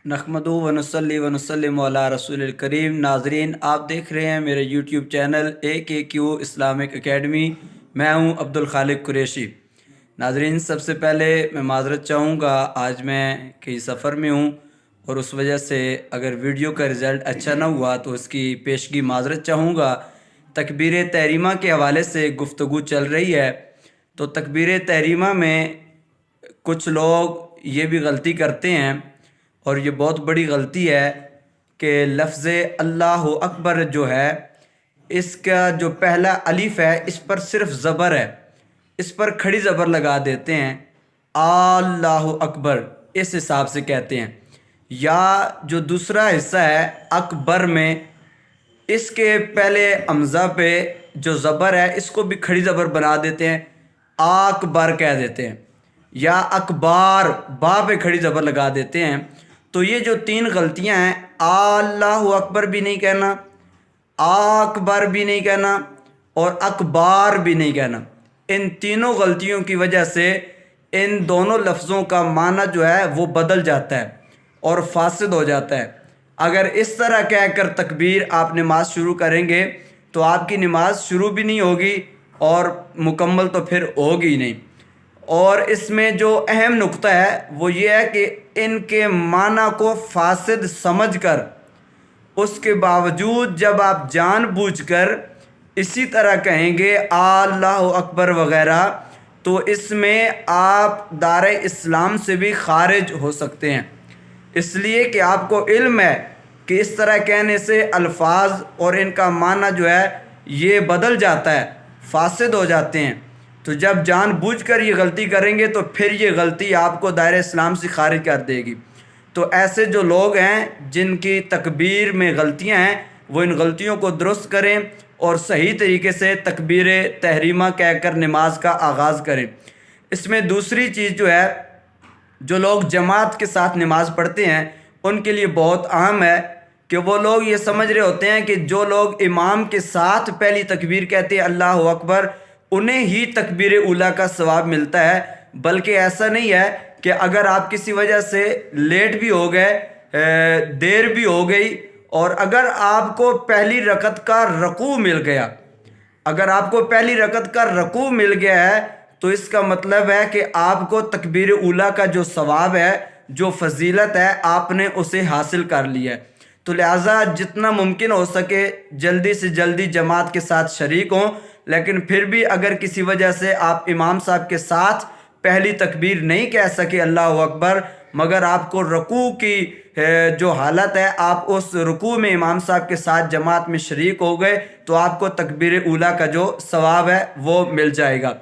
नहमदु व नसल्ली व नसल्लिमु अला रसूलिल करीम। नाजरीन, आप देख रहे हैं मेरे YouTube channel AKQ Islamic academy. मैं हूं अब्दुल खालिक कुरैशी। नाजरीन, सबसे पहले मैं माज़रत चाहूँगा, आज मैं कहीं सफ़र में हूँ और उस वजह से अगर वीडियो का रिज़ल्ट अच्छा ना हुआ तो उसकी पेशगी माज़रत चाहूँगा। तकबीर तहरीमा के हवाले से गुफ्तगू चल रही है, तो तकबीर तहरीमा में कुछ लोग ये भी गलती करते हैं और ये बहुत बड़ी गलती है कि लफ्ज़ अल्लाह अकबर जो है, इसका जो पहला अलिफ है इस पर सिर्फ ज़बर है, इस पर खड़ी ज़बर लगा देते हैं, अल्लाह अकबर इस हिसाब से कहते हैं। या जो दूसरा हिस्सा है अकबर में, इसके पहले हमज़ा पे जो ज़बर है इसको भी खड़ी ज़बर बना देते हैं, अकबर कह देते हैं। या अकबार बा पे खड़ी ज़बर लगा देते हैं। तो ये जो तीन गलतियां हैं, अल्लाह अकबर भी नहीं कहना, अकबर भी नहीं कहना और अकबार भी नहीं कहना, इन तीनों गलतियों की वजह से इन दोनों लफ्ज़ों का माना जो है वो बदल जाता है और फासिद हो जाता है। अगर इस तरह कहकर तकबीर आप नमाज शुरू करेंगे तो आपकी नमाज शुरू भी नहीं होगी और मुकम्मल तो फिर होगी ही नहीं। और इसमें जो अहम नुक्ता है वो ये है कि इनके माना को फासिद समझकर उसके बावजूद जब आप जानबूझकर इसी तरह कहेंगे अल्लाह अकबर वगैरह, तो इसमें आप दायरे इस्लाम से भी खारिज हो सकते हैं। इसलिए कि आपको इल्म है कि इस तरह कहने से अल्फाज और इनका माना जो है ये बदल जाता है, फासिद हो जाते हैं। तो जब जानबूझकर ये गलती करेंगे तो फिर ये गलती आपको दायरे इस्लाम से खारिज कर देगी। तो ऐसे जो लोग हैं जिनकी तकबीर में गलतियां हैं, वो इन गलतियों को दुरुस्त करें और सही तरीके से तकबीर तहरीमा कहकर नमाज का आगाज़ करें। इसमें दूसरी चीज़ जो है, जो लोग जमात के साथ नमाज पढ़ते हैं उनके लिए बहुत अहम है कि वो लोग ये समझ रहे होते हैं कि जो लोग इमाम के साथ पहली तकबीर कहते हैं अल्लाह अकबर, उन्हें ही तकबीर उला का सवाब मिलता है। बल्कि ऐसा नहीं है कि अगर आप किसी वजह से लेट भी हो गए, देर भी हो गई और अगर आपको पहली रकत का रकू मिल गया, अगर आपको पहली रकत का रकू मिल गया है तो इसका मतलब है कि आपको तकबीर उला का जो सवाब है, जो फजीलत है, आपने उसे हासिल कर लिया है। तो लिहाजा जितना मुमकिन हो सके जल्दी से जल्दी जमात के साथ शरीक हों। लेकिन फिर भी अगर किसी वजह से आप इमाम साहब के साथ पहली तकबीर नहीं कह सके अल्लाह अकबर, मगर आपको रुकू की जो हालत है, आप उस रुकू में इमाम साहब के साथ जमात में शरीक हो गए, तो आपको तकबीर उला का जो सवाब है वो मिल जाएगा।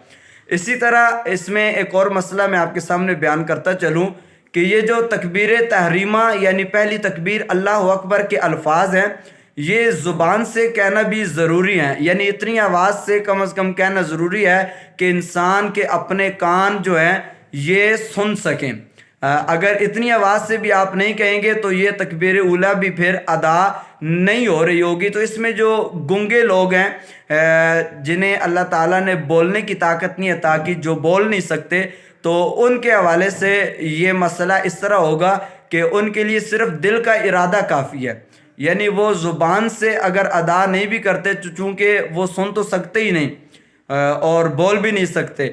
इसी तरह इसमें एक और मसला मैं आपके सामने बयान करता चलूँ कि ये जो तकबीर तहरीमा यानी पहली तकबीर अल्लाह अकबर के अल्फाज हैं, ये ज़ुबान से कहना भी ज़रूरी है, यानी इतनी आवाज़ से कम कहना ज़रूरी है कि इंसान के अपने कान जो हैं ये सुन सकें। अगर इतनी आवाज़ से भी आप नहीं कहेंगे तो ये तकबीर उला भी फिर अदा नहीं हो रही होगी। तो इसमें जो गूंगे लोग हैं, जिन्हें अल्लाह ताला ने बोलने की ताकत नहीं अता की, जो बोल नहीं सकते, तो उनके हवाले से ये मसला इस तरह होगा कि उनके लिए सिर्फ दिल का इरादा काफ़ी है, यानी वो ज़ुबान से अगर अदा नहीं भी करते, चूँकि वो सुन तो सकते ही नहीं और बोल भी नहीं सकते,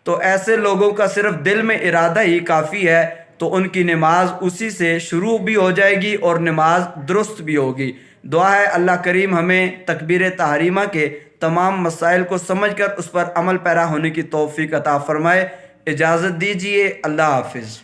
तो ऐसे लोगों का सिर्फ दिल में इरादा ही काफ़ी है, तो उनकी नमाज उसी से शुरू भी हो जाएगी और नमाज दुरुस्त भी होगी। दुआ है अल्लाह करीम हमें तकबीर तहरीमा के तमाम मसाइल को समझकर उस पर अमल पैरा होने की तौफीक अता फरमाए। इजाज़त दीजिए, अल्लाह हाफिज़।